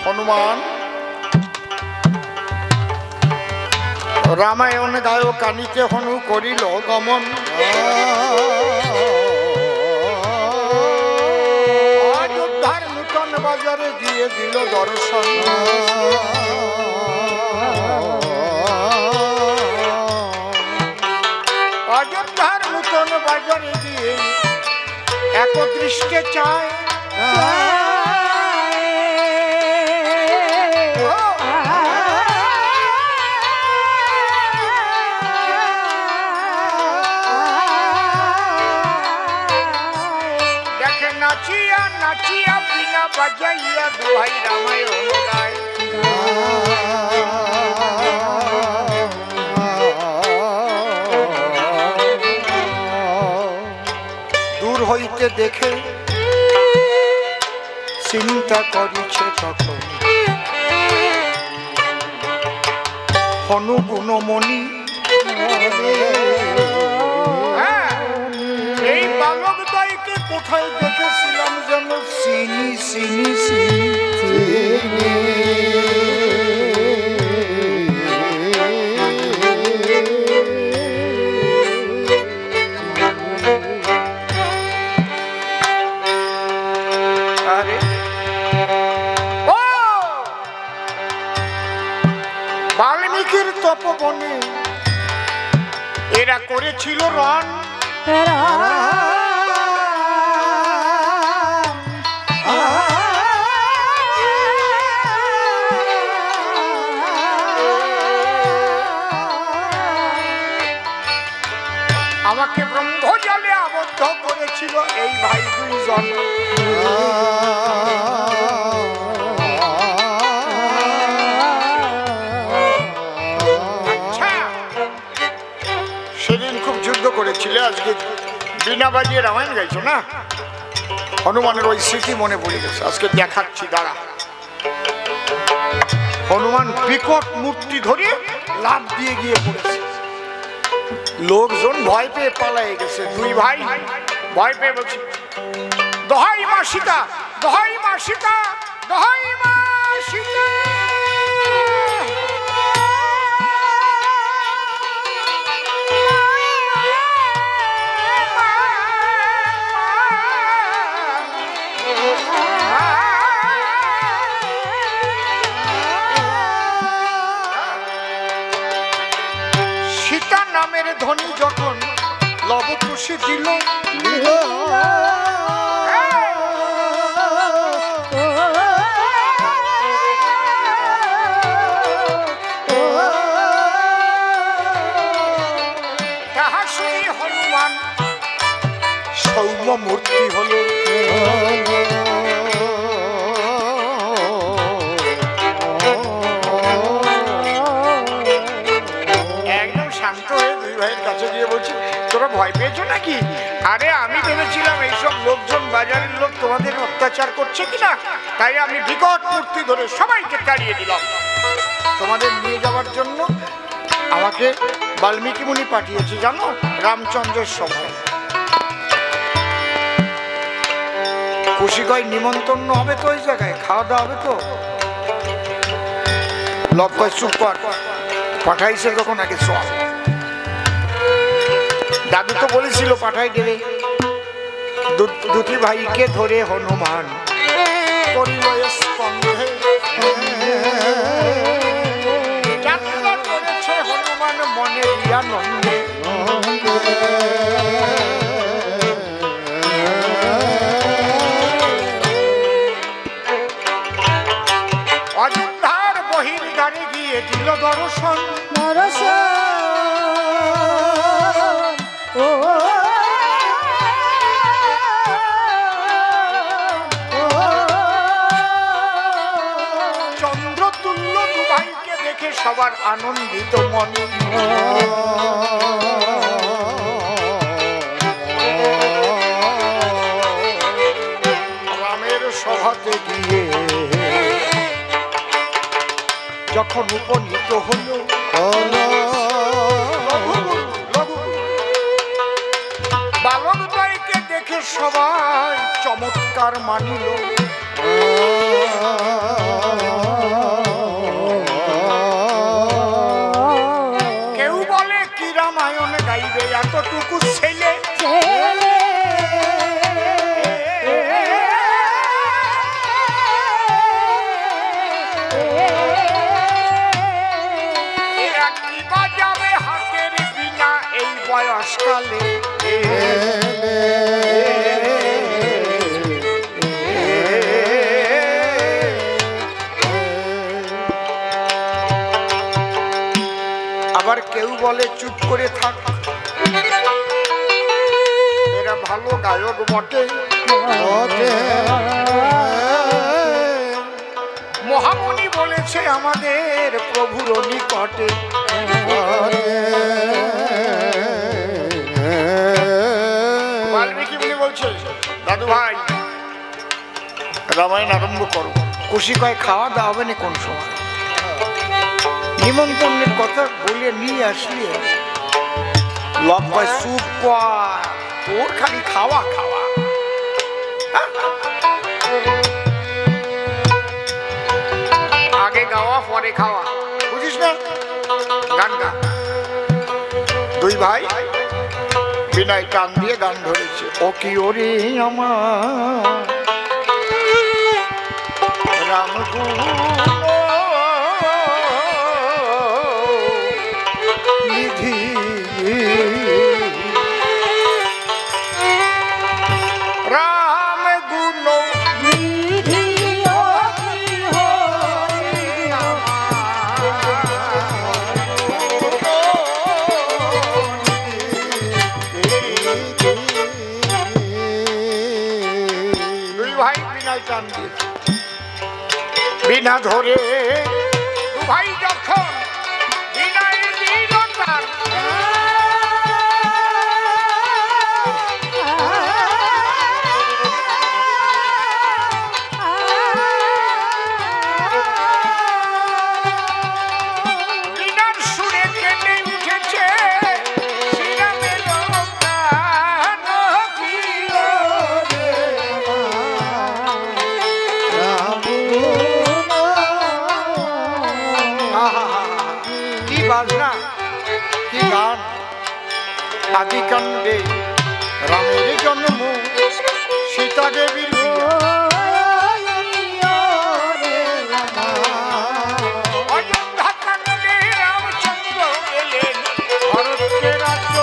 হনুমান রামায়ণ গায় কানিতে হনু করিল গমন। অযোধ্যার নূতন বাজারে গিয়ে দিল দর্শন। অযোধ্যার নূতন বাজারে গিয়ে একদৃষ্টে চায় দেখে নাচিয়া নাচিয়া বিনা বাজাইয়া দুহাই রামায়ণ গায়। দূর হইতে দেখে চিন্তা করিছে তখন হনু গুণমণি। এই বালক দ্বয়কে কোথায় দেখেছিলাম যেন চিনি চিনি চিনি। বাল্মীকির তপবনে এরা করেছিল রণ। আমাকে ব্রহ্মজালে আবদ্ধ করেছিল এই ভাই দুইজন। সেদিন খুব যুদ্ধ করেছিলে, আজকে বিনা বাজিয়ে রামায়ণ গাইছো না? হনুমানের ওই স্মৃতি মনে পড়ে গেছে, আজকে দেখাচ্ছি দাঁড়া। হনুমান বিকট মূর্তি ধরে লাফ দিয়ে গিয়ে পড়েছে। লোকজন ভয় পেয়ে পালায়ে গেছে। দুই ভাই ভয় পেয়ে বলছে দোহাই মা সীতা, দোহাই মা সীতা, দোহাই মা সীতা। সীতা নামের ধ্বনি যখন লবকুশে দিল, তাহা শুনি হনুমান সৌম্য মূর্তি হল। একদম শান্ত হয়ে দুই ভাইয়ের কাছে গিয়ে বলছি তোরা ভয় পেয়েছো নাকি? আরে আমি ভেবেছিলাম এইসব লোকজন বাজারের লোক তোমাদের অত্যাচার করছে কিনা, তাই আমি বিকট মূর্তি ধরে সবাইকে তাড়িয়ে দিলাম। তোমাদের নিয়ে যাওয়ার জন্য আমাকে বাল্মীকি মুনি পাঠিয়েছে জানো, রামচন্দ্রের সময়। খুশি নিমন্ত্রণ হবে তো, ওই জায়গায় খাওয়া দাওয়া হবে তো। লক্ষ্য চুপ কর, পাঠাইছে যখন আগে চল। দাদু তো বলেছিল পাঠাই দেবে। দুটি ভাইকে ধরে হনুমান করিল স্কন্ধে। যাত্রা করেছে হনুমান মনে আনন্দে। অযোধ্যার বহির্দ্বারে গিয়ে দিল দর্শন। চন্দ্রতুল্য দু ভাইকে দেখে সবার আনন্দিত মন। রামের সভাতে গিয়ে যখন উপনীত হল, বালক দ্বয়কে দেখে সবাই চমৎকার মানিল। কালে আবার কেউ বলে চুপ করে থাক, এরা ভালো গায়ক বটে। মহামণি বলেছে আমাদের প্রভুর নিকটে। বাল্মীকি মুনি বলছে দাদু ভাই রামায়ণ আরম্ভ করো। খুশি কয় খাওয়া দাওয়া হবে না কোন সময়, নিমন্ত্রণের কথা বলে নিয়ে আসলি লব কয় সুপ কয় তোর খালি খাওয়া খাওয়া। আগে গাওয়া পরে খাওয়া, বুঝিস না? গান গা। দুই ভাই বিনয় টান দিয়ে গান ধরেছে। ও কি ওরে আমার রামগুণ নিধি, রাম গুণ নিধি দুই ভাই বিনয় টান দিয়েছে। বিনা ধরে দু ভাই যখন বিনয় দিল তার বিনার সুরে কেটে উঠেছে শ্রীরামের প্রাণ কি বাজনা কি গান। আদিকাণ্ডে রামের জন্ম সীতা দেবীর অযোধ্যা কাণ্ডে রামচন্দ্র এলেন ভারতকে রাজ্য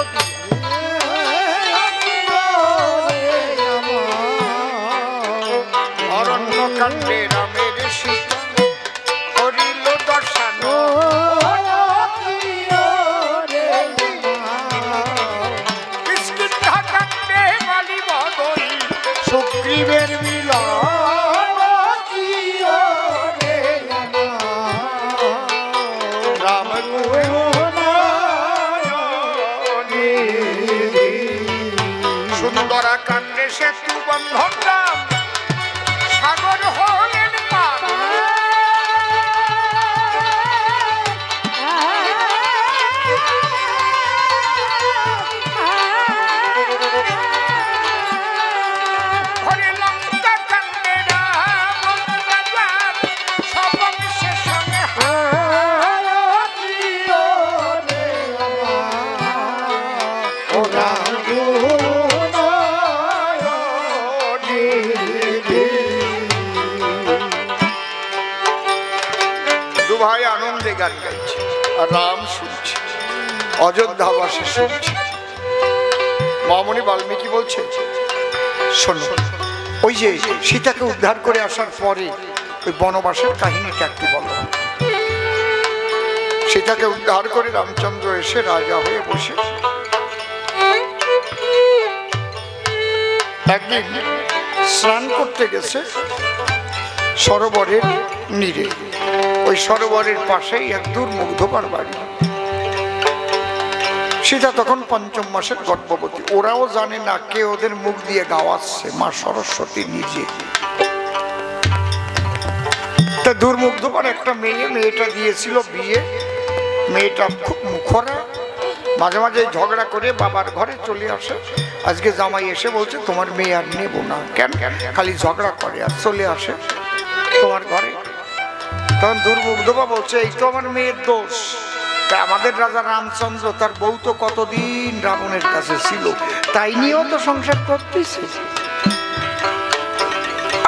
অরণ্য কাণ্ডে রামের সীতা করিল দর্শন সুগ্রীবের মিলন রাম সুন্দরা কাণ্ডে সেতু বন্ধন রাম সাগর হলেন পার। ভাই আনন্দে গান গাইছে আর রাম শুনছে, অযোধ্যাবাসী শুনছে। মহামণি বাল্মীকি বলছে শোনো, ওই যে সীতাকে উদ্ধার করে আসার পরে ওই বনবাসের কাহিনীটা একটু বলো। সীতাকে উদ্ধার করে রামচন্দ্র এসে রাজা হয়ে বসে একদিন স্নান করতে গেছে সরোবরের নীরে। ওই সরোবরের পাশেই এক দুর্মুগ্ধকর বাড়ি। সীতা তখন ৫ম মাসের গর্ভবতী। ওরাও জানে না কে ওদের মুখ দিয়ে গাওয়াচ্ছে, মা সরস্বতী নিজে। তা দুর্মুগ্ধকর একটা মেয়েটা দিয়েছিল বিয়ে। মেয়েটা খুব মুখরা, মাঝে মাঝে ঝগড়া করে বাবার ঘরে চলে আসে। আজকে জামাই এসে বলছে তোমার মেয়ে আর নেব না। কেন? খালি ঝগড়া করে আর চলে আসে তোমার ঘরে। তখন দুর্মুগ্ধবা বলছে এই তো আমার মেয়ের দোষ। আমাদের রাজা রামচন্দ্র তার বউ তো কতদিন রাবণের কাছে ছিল, তাই নিয়েও তো সংসার করতেছে।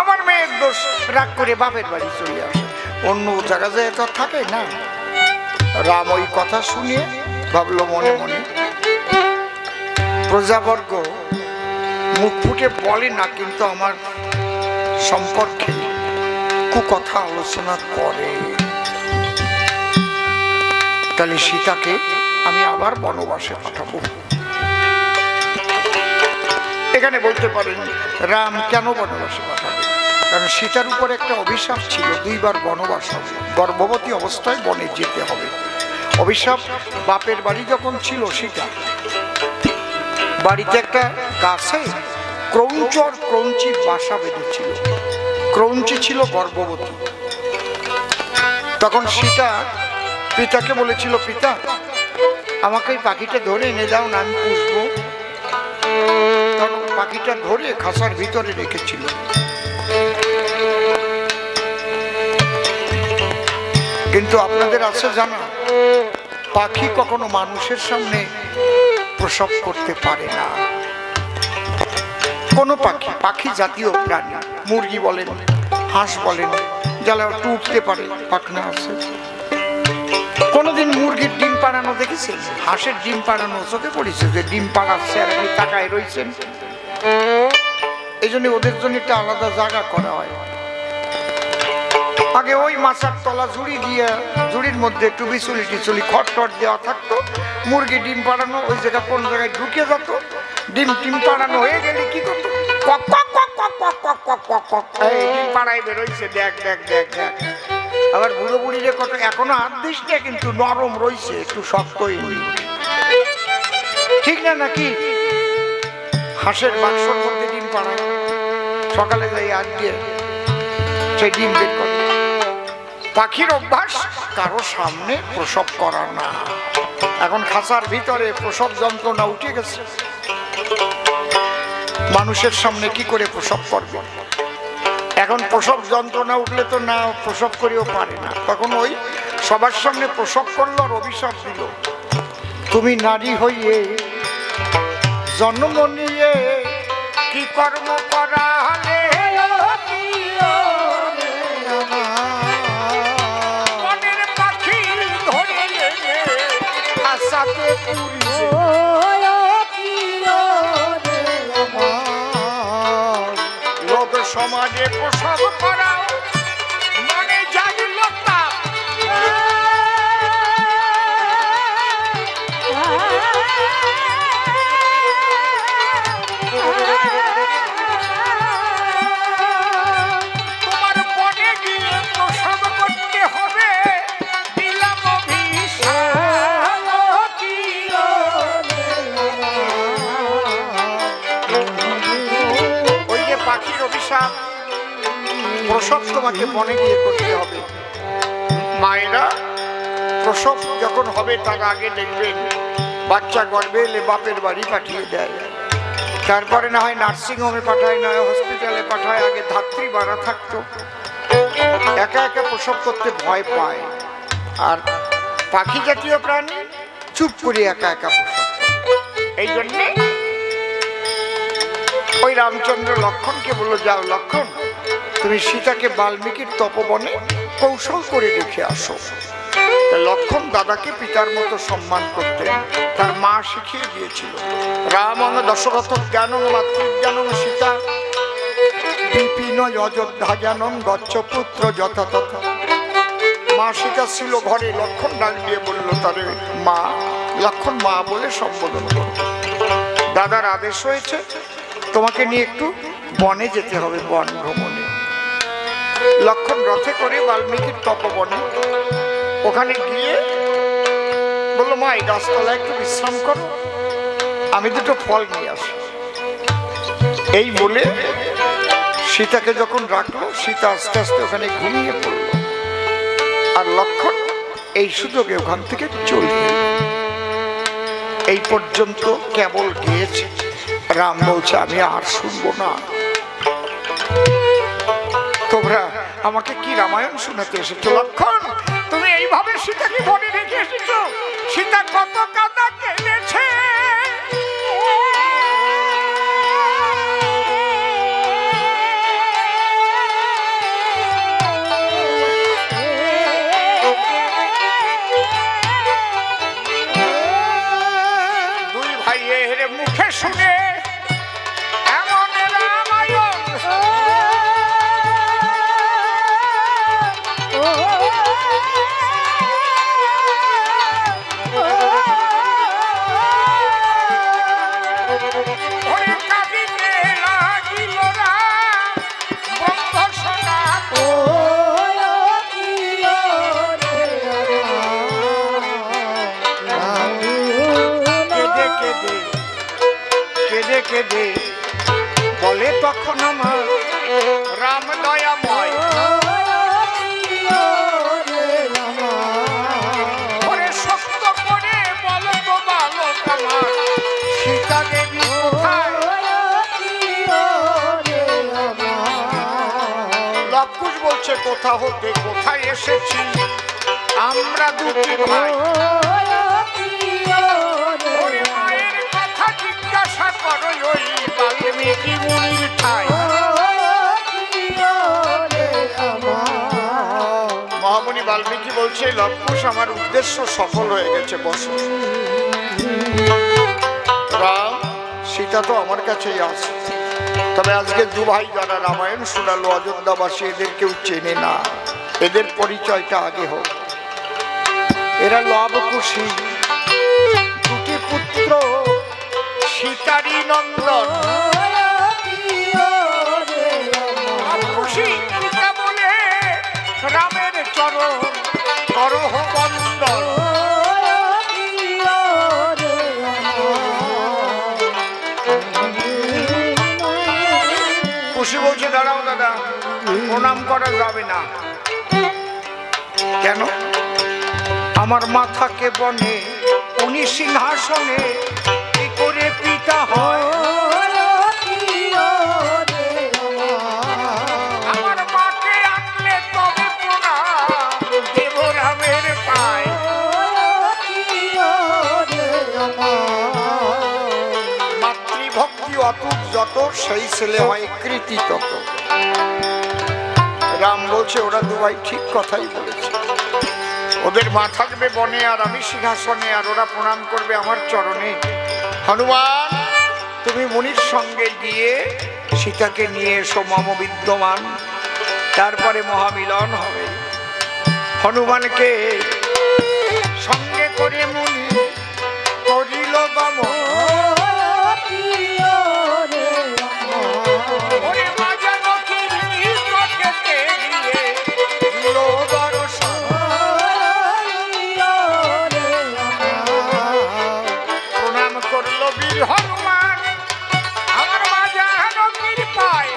আমার মেয়ের দোষ। রাগ করে বাপের বাড়ি চলে আসে। অন্য জায়গায় তো থাকে না। রাম ওই কথা শুনিয়ে ভাবলো মনে মনে প্রজাবর্গ মুখ ফুটে বলে না, কিন্তু আমার সম্পর্কে কুকথা আলোচনা করে। তাহলে সীতাকে আমি আবার বনবাসে পাঠাবো। এখানে বলতে পারেন রাম কেন বনবাসে পাঠাবে? কারণ সীতার উপর একটা অভিশাপ ছিল, 2 বার বনবাস হবে, গর্ভবতী অবস্থায় বনে যেতে হবে। অভিশাপ বাপের বাড়ি যখন ছিল সীতা, বাড়িতে একটা গাছে ক্রৌঞ্চ আর ক্রৌঞ্চির বাসা বেঁধেছিল। ক্রৌঞ্চি ছিল গর্ভবতী। তখন সীতা পিতাকে বলেছিল, পিতা আমাকে এই পাখিটা ধরে এনে দাও না, আমি পুষবো। তখন পাখিটা ধরে খাঁচার ভিতরে রেখেছিল। কিন্তু আপনাদের আছে জানা, পাখি কখনো মানুষের সামনে প্রসব করতে পারে না। কোনো পাখি, পাখি জাতীয় প্রাণী, মুরগি বলেন, হাঁস বলেন, যারা একটু উঠতে পারে, পাখনা আছে। কোনোদিন মুরগির ডিম পাড়ানো দেখেছেন? হাঁসের ডিম পাড়ানো চোখে পড়েছে যে ডিম পাড়াচ্ছে আর আপনি তাকায় রয়েছেন? এই জন্য ওদের জন্য একটা আলাদা জায়গা করা হয়। আগে ওই মাছার তলা ঝুড়ি দিয়ে, ঝুড়ির মধ্যে একটু বিচুলি টিচুলি খড় টড় দেওয়া থাকতো। মুরগি ডিম পাড়ানো ওই জায়গা কোন জায়গায় ঢুকে যেত। ডিম পাড়ানো হয়ে গেলে কি করতো? কক কক কক কক কক কক কক কক কক, এই ডিম পাড়াই বেরোইছে, দেখ দেখ দেখ দেখ। আবার বুড়ো বুড়িরে কত এখনো হাত দিস না, কিন্তু নরম রয়েছে, একটু শক্তই ঠিক না নাকি? হাঁসের বাক্সর মধ্যে ডিম পাড়ায়, সকালে যাই হাত দিয়ে সেই ডিম বের করে। পাখির অভ্যাস কারো সামনে প্রসব করা না। এখন খাঁচার ভিতরে প্রসব যন্ত্রণা উঠে গেছে, মানুষের সামনে কি করে প্রসব করবে? এখন প্রসব যন্ত্রণা উঠলে তো না প্রসব করেও পারে না, তখন ওই সবার সামনে প্রসব করলো আর অভিশাপ দিল, তুমি নারী হইয়ে জন্ম নিয়ে কি কর্ম করালে, মনের পাখি ধরে আশাতে লোক সমাজে প্রসব করাও মানে জাগল তাপ। তোমার বনে গিয়ে প্রসব করতে হবে, দিলাম ওই যে পাখির অভিশাপ, প্রসব তোমাকে বনে গিয়ে করতে হবে। মায়েরা প্রসব যখন হবে তার আগে দেখবেন বাচ্চা গর্ভে এলে বাপের বাড়ি পাঠিয়ে দেয়, তারপরে না হয় নার্সিংহোমে পাঠায়, না হয় হসপিটালে পাঠায়। আগে ধাত্রী বাড়া থাকতো, একা একা প্রসব করতে ভয় পায়। আর পাখি জাতীয় প্রাণী চুপ করে একা একা প্রসব করে। এই জন্যে ওই রামচন্দ্র লক্ষণকে বলল, যাও লক্ষণ, তুমি সীতাকে বাল্মীকির তপবনে কৌশল করে রেখে আসো। লক্ষণ দাদাকে পিতার মতো সম্মান করতেন, তার মা শিখিয়ে দিয়েছিল। রামং দশরথ জ্ঞানং মাতৃজ্ঞানং সীতা বিপিন অযোধ্যা জ্ঞানং গচ্ছ পুত্র যথাতথা। মা সীতা ছিল ঘরে, লক্ষণ ডাক দিয়ে বলল তারে মা, লক্ষণ মা বলে সম্বোধন করল। দাদার আদেশ হয়েছে তোমাকে নিয়ে একটু বনে যেতে হবে, বন ভ্রমণে। লক্ষণ রথে করে বাল্মীকির তপবনে, ওখানে গিয়ে বললো মা এই গাছতলায় একটু বিশ্রাম করো, আমি দুটো ফল নিয়ে আসি। এই বলে সীতাকে যখন রাখলো, সীতা আস্তে আস্তে ওখানে ঘুমিয়ে পড়ল। আর লক্ষণ এই সুযোগে ওখান থেকে চলে গেল। এই পর্যন্ত কেবল গিয়েছে। রাম বলছে আমি আর শুনবো না, তোমরা আমাকে কি রামায়ণ শোনাতে এসেছো? লক্ষণ তুমি এইভাবে সীতাকে বনে রেখে এসেছো, সীতা কত কাঁদা কেঁদেছে। দুই ভাইয়ের মুখে কেঁদে বলে তখন আমার রাম দয়াময় ওরে শক্ত করে বলো তো বালক আমার সীতা দেবী কোথায়? লবকুশ বলছে কোথা হতে কোথায় এসেছি আমরা দুটি ভাই। ওরে মায়ের কথা জিজ্ঞাসা করো ওই বাল্মীকি মুনির ঠাই। মহামুনি বাল্মীকি বলছে লবকুশ আমার উদ্দেশ্য সফল হয়ে গেছে বসো। রাম সীতা তো আমার কাছেই আছে, তবে আজকে দু ভাই যারা রামায়ণ শোনালো অযোধ্যাবাসী এদের কেউ চেনে না, এদের পরিচয়টা আগে হোক। এরা লবকুশী দুটি পুত্র সীতারই নন্দন। লবকুশী সীতা বলে রামের চরণ করহ বন্দন। খুশি বলছে দাঁড়াও দাদা, প্রণাম করা যাবে না। কেন? আমার মাথাকে বনে উনি সিংহাসনে কি করে পিতা হয়? আমার মাকে আনলে তবে প্রণাম দেব রামের পায়। মাতৃভক্তি অটুট যত সেই ছেলে হয় কৃতি তত। রাম বলছে ওরা দুভাই ঠিক কথাই বলেছে, ওদের মা থাকবে বনে আর আমি সিংহাসনে, আর ওরা প্রণাম করবে আমার চরণে। হনুমান তুমি মুনির সঙ্গে গিয়ে সীতাকে নিয়ে এসো মম বিদ্যমান, তারপরে মহামিলন হবে। হনুমানকে সঙ্গে করে মুনি করিল গমন। হনুমান আমার মা জানকীর পায়।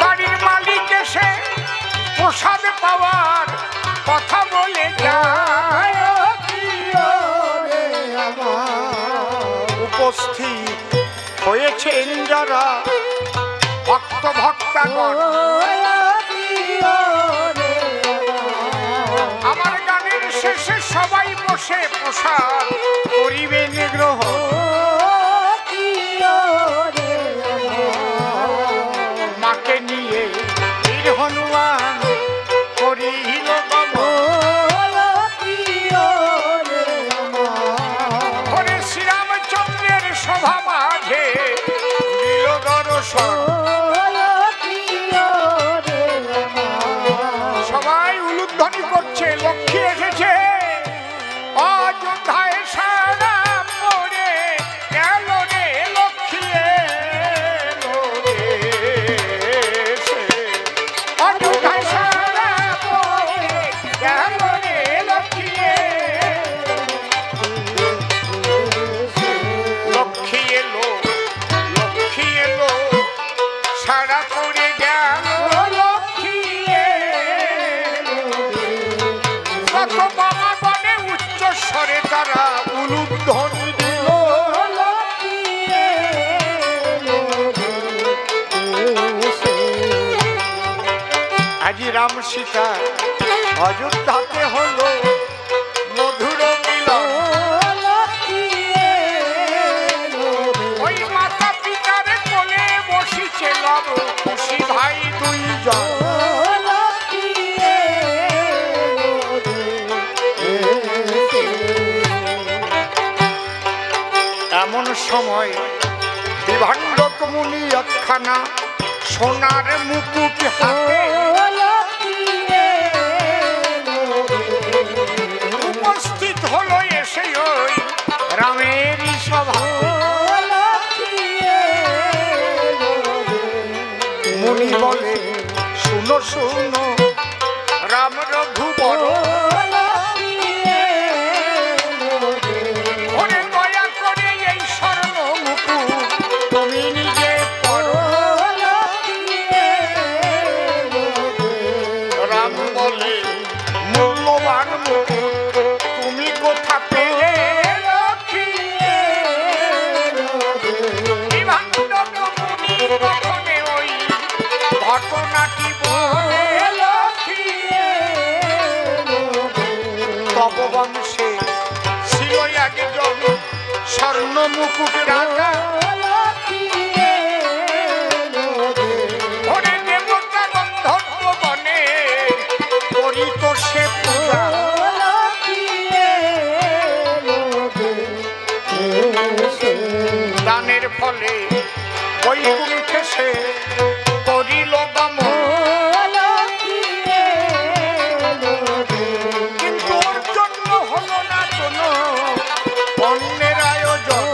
বাড়ির মালিক এসে প্রসাদ পাওয়ার কথা বলে যায়। উপস্থিত হয়েছেন যারা ভক্ত ভক্তাগণ, আমার গানের শেষে সবাই বসে প্রসাদ করিবেন গ্রহণ। মাকে নিয়ে বীর হনুমান করিল গমন। সভা মাঝে দিল দর্শন। সবাই উলুধ্বনি করছে লক্ষ্মী এসেছে। অযোধ্যায় সারা পড়ে গেল রে লক্ষ্মী এলো রে। অযোধ্যায় সারা পড়ে গেল রে লক্ষ্মী সারা পড়ে গেল লক্ষ্মী কত বাবা বনে উচ্চ স্বরে তারা উলুধ্বনি দিল। আজি রাম সীতা অযোধ্যাতে হলো মধুর মিলন। ওই মাতা পিতার কোলে বসিছে লবকুশী ভাই দুইজন। এমন সময় বিভাণ্ডক মুনি একখানা সোনার মুকুট হাতে উপস্থিত হলো এসে ওই রামের শুনো রাম রঘুবর ওরে দয়া করে এই স্বর্ণ মুকুট তুমি নিজে পরো। রাম বলে মূল্যবান মুকুট তুমি কোথা পেলে? ওই ঘটনাটি বলে তপবংশে ছিল একজন স্বর্ণ মুকুট রাজা। ওরে দেবতা গন্ধর্ব বনে করিত সে পূজা। দানের ফলে বৈকুণ্ঠে সে করিল দমন, কিন্তু ওর জন্য হলো না কোনো অন্যের আয়োজন।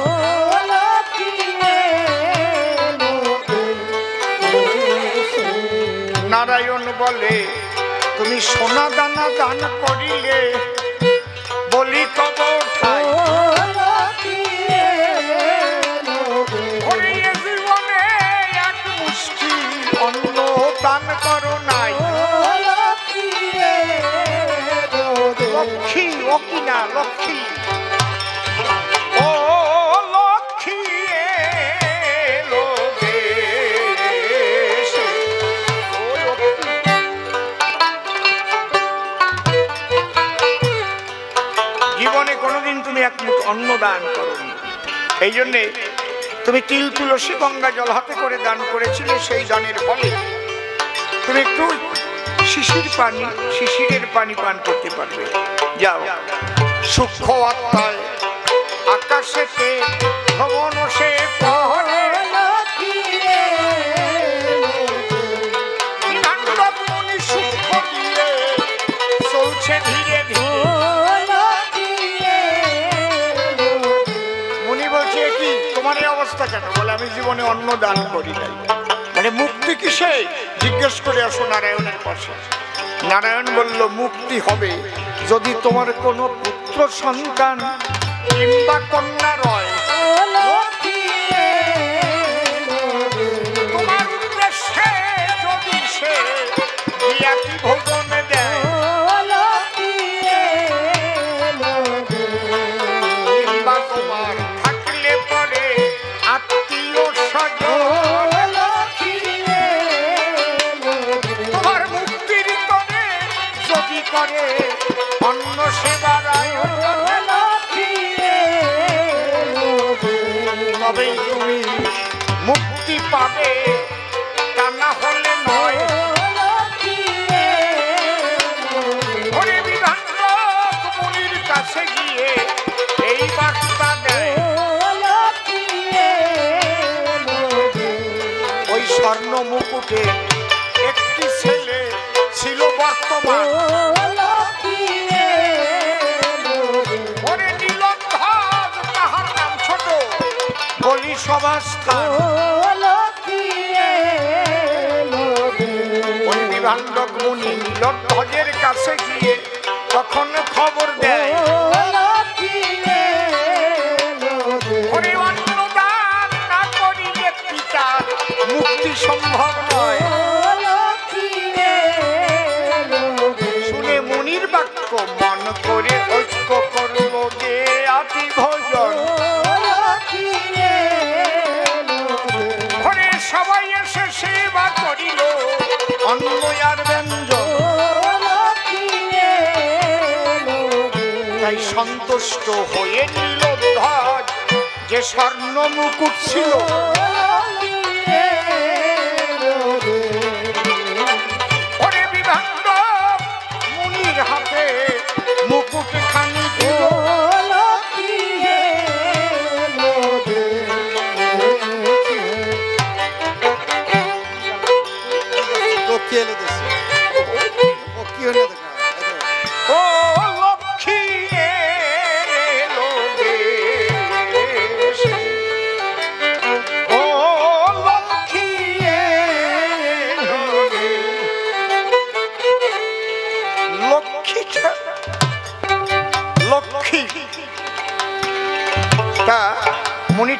নারায়ণ বলে তুমি সোনা দানা দান করিলে বলি তব ঠাই। অন্ন দান করো নাই লক্ষ্মী ও কিনা লক্ষ্মী ও লক্ষ্মী এলো দেশে। জীবনে কোনোদিন তুমি এক মুঠ অন্ন দান করোনি, এই জন্যে তুমি তিল তুলসী গঙ্গা জল হাতে করে দান করেছিলে। সেই দানের ফলে তুমি একটু শিশিরের পানি পান করতে পারবে। যাও সূক্ষ্ম আত্মায় আকাশেতে ভবন সে পহরে সূক্ষ্ম দিয়ে চলছে ধীরে ধীরে। মুনি বলছে কি তোমার এই অবস্থা কেন? বলে আমি জীবনে অন্ন দান করি নাই। মানে মুক্তি কিসে জিজ্ঞেস করে আসো নারায়ণের পাশে। নারায়ণ বলল মুক্তি হবে যদি তোমার কোনো পুত্র সন্তান কিংবা কন্যা রয় তোমার উদ্দেশ্যে যদি সে জ্ঞাতি ভোজন দেয় কিংবা তোমার থাকলে পরে আত্মীয় স্বজন তোমার মুক্তির তরে যদি করে অন্ন সেবার আয়োজন তবেই তুমি মুক্তি পাবে, তা না হলে নয়। ওরে বিধানলোক মুনির কাছে গিয়ে এই বার্তা দেয় ওই স্বর্ণ মুকুটে একটি ছেলে ছিল বর্তমান। ওরে নীলধ্বজ তাহার নাম ছোট বলি সভাস্থান। ওই বিভাণ্ডক মুনি নীলধ্বজের কাছে গিয়ে তখন খবর দেয় ওরে অন্নদান না করিলে পিতার মুক্তি সম্ভব নয়। শুনে মুনির বাক্য মন করে ঐক্য করল যে আতি ভোজন। ঘরে সবাই এসে সেবা করিল অন্ন আর ব্যঞ্জন। তাই সন্তুষ্ট হয়ে নীলধ্বজ যে স্বর্ণ মুকুট ছিল ওরে বিভাণ্ডক মুনির হাতে মুকুট খানি দিল। ও লক্ষ্মী এলো দেশে, ও লক্ষ্মী এলো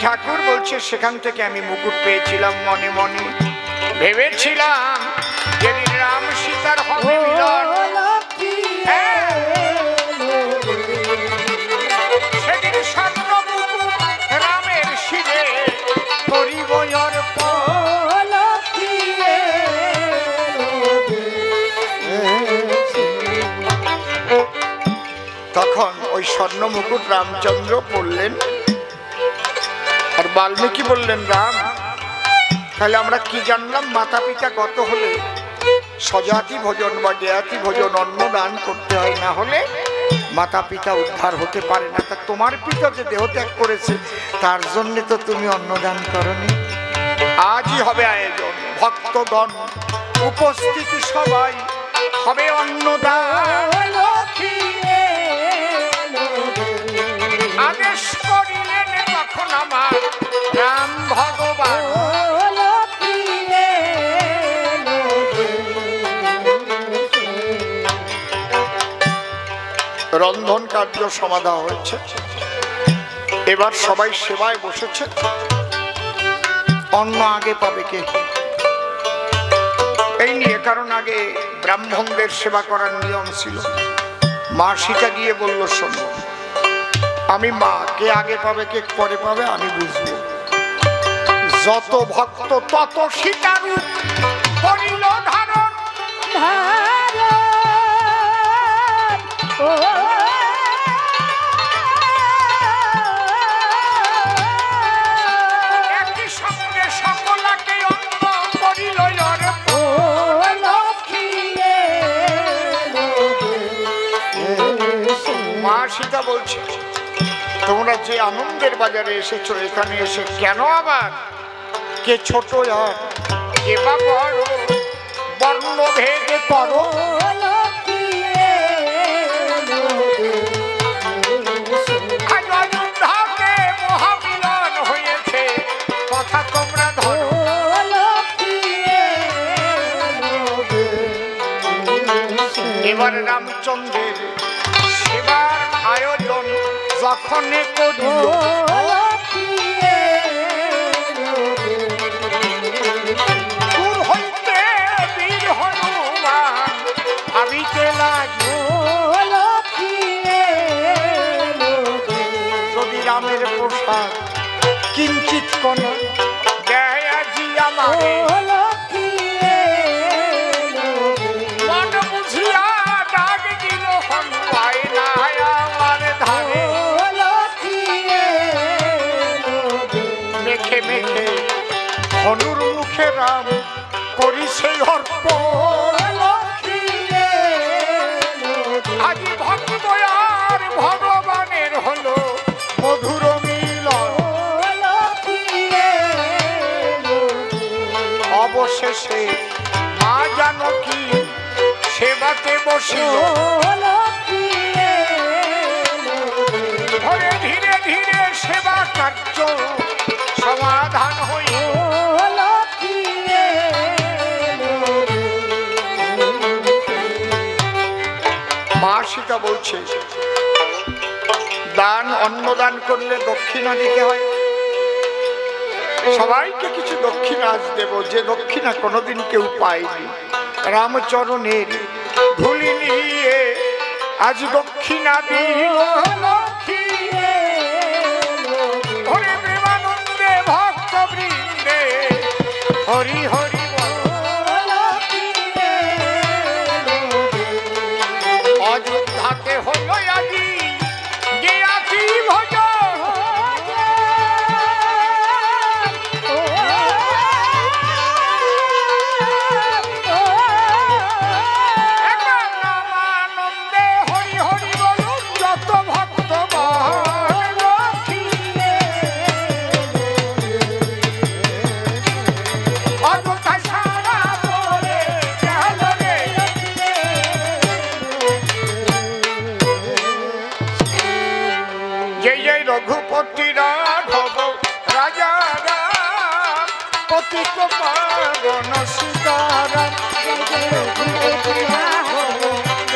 ঠাকুর বলছে সেখান থেকে আমি মুকুট পেয়েছিলাম। মনে মনে ভেবেছিলাম যেদিন রাম সীতার হবে মিলন, সেদিন স্বর্ণ মুকুট রামের শিরে করিব অর্পণ। তখন ওই স্বর্ণ মুকুট রামচন্দ্র পড়লেন, আর বাল্মীকি বললেন, রাম তাহলে আমরা কি জানলাম? মাতা পিতা গত হলে স্বজাতি ভোজন বা জ্ঞাতি ভোজন অন্ন দান করতে হয়, না হলে মাতা পিতা উদ্ধার হতে পারে না। তা তোমার পিতা যে দেহত্যাগ করেছে তার জন্য তো তুমি অন্নদান করনি। আজই হবে আয়োজন, ভক্তগণ উপস্থিতি, সবাই হবে অন্নদান। আদেশ করিলেন তখন আমার রাম ভগবান। রন্ধন কার্য সমাধা হয়েছে, এবার সবাই সেবায় বসেছে। অন্ন আগে পাবে কে এই নিয়ে, কারণ আগে ব্রাহ্মণদের সেবা করার নিয়ম ছিল। মা সীতা গিয়ে বলল, শোনো আমি মা, কে আগে পাবে কে পরে পাবে আমি বুঝবো। যত ভক্ত তত সীতারূপ করিল ধারণ। একই সঙ্গে সকলকে অন্ন করিল অর্পণ। মা সীতা বলছে, তোমরা যে আনন্দের বাজারে এসেছো, এখানে এসে কেন আবার কে ছোট আর কে বা বড় বর্ণভেদ করো। অযোধ্যাতে মহামিলন হয়েছে, কথা তোমরা ধরো। এবার রামচন্দ্রের সেবার আয়োজন যখন করিল, দূর হইতে বীর হনুমান ভাবিতে লাগল, যদি রামের প্রসাদ কিঞ্চিত কোন দেয় আজি আমাকে, মন বুঝিয়া ডাক দিল হনুমান নাই আমার ধারে। মেখে মেখে হনুর মুখে রাম করিছে অর্পণ। আজ ভক্ত আর ভগবানের হলো মধুর মিলন। অবশেষে মা জানকী সেবাতে বসিল, ধীরে ধীরে ধীরে সেবা কার্য সমাধান হইল। মা সীতা বলছে, দান অন্নদান করলে দক্ষিণা দিতে হয়, সবাইকে কিছু দক্ষিণা আজ দেব, যে দক্ষিণা কোনোদিন কেউ পায়নি। রামচরণের ধুলি নিয়ে আজ দক্ষিণা দিল। হরে প্রেমানন্দে ভক্ত বৃন্দে হরি হরি অযোধ্যাতে হলো আজি জ্ঞাতি ভোজন। নামানন্দে হরি হরি বলুন যত ভক্ত जय जय रघुपति राघव राजा राम पतित पावन सीताराम। जय जय रघुपति राघव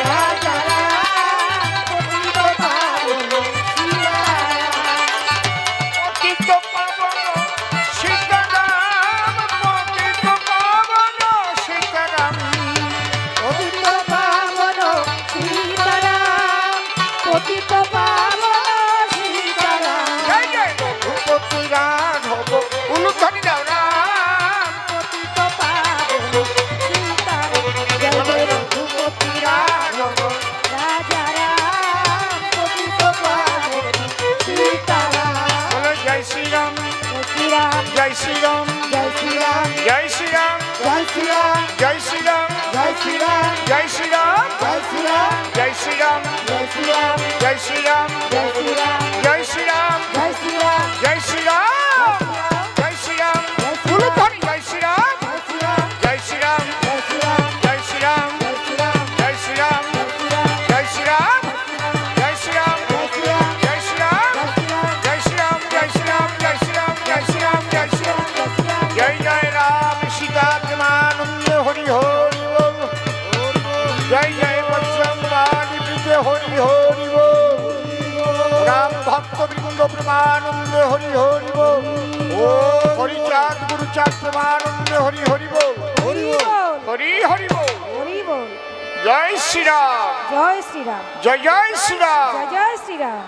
राजा राम पतित पावन सीताराम। पतित पावन জয় শ্রীরাম জয় শ্রীরাম জয় শ্রীরাম জয় শ্রীরাম জয় শ্রীরাম জয় শ্রীরাম গুরুধনী জয় শ্রীরাম জয় শ্রীরাম জয় শ্রীরাম জয় শ্রীরাম জয় শ্রীরাম জয় শ্রীরাম জয় শ্রীরাম জয় শ্রীরাম জয় শ্রীরাম জয় শ্রীরাম জয় শ্রীরাম জয় শ্রীরাম জয় শ্রীরাম জয় জয় রাম সীতা প্রেমানন্দ হরি হরি বল জয় জয় বজরঙ্গবলী প্রীতে হরি হরি বল রাম ভক্তবৃন্দ প্রেমানন্দ হরি হরি বল ও হরিচাঁদ গুরুচাঁদ প্রেমানন্দ হরি হরি বল হরি বল হরি হরি বল হরি বল জয় শ্রীরাম জয় শ্রীরাম জয় জয় শ্রীরাম জয় জয় শ্রীরাম।